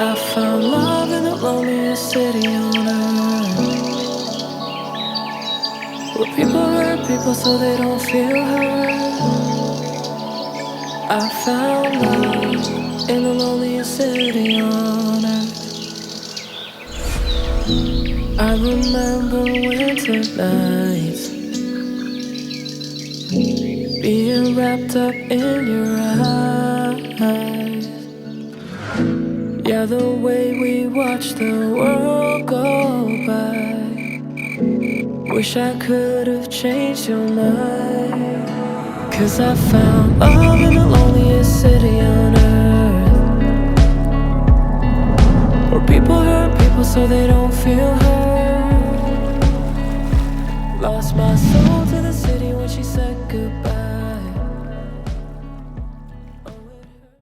I found love in the loneliest city on earth, where people hurt people so they don't feel hurt. I found love in the loneliest city on earth. I remember winter nights, being wrapped up in your eyes. Yeah, the way we watched the world go by. Wish I could have changed your mind. 'Cause I found love in the loneliest city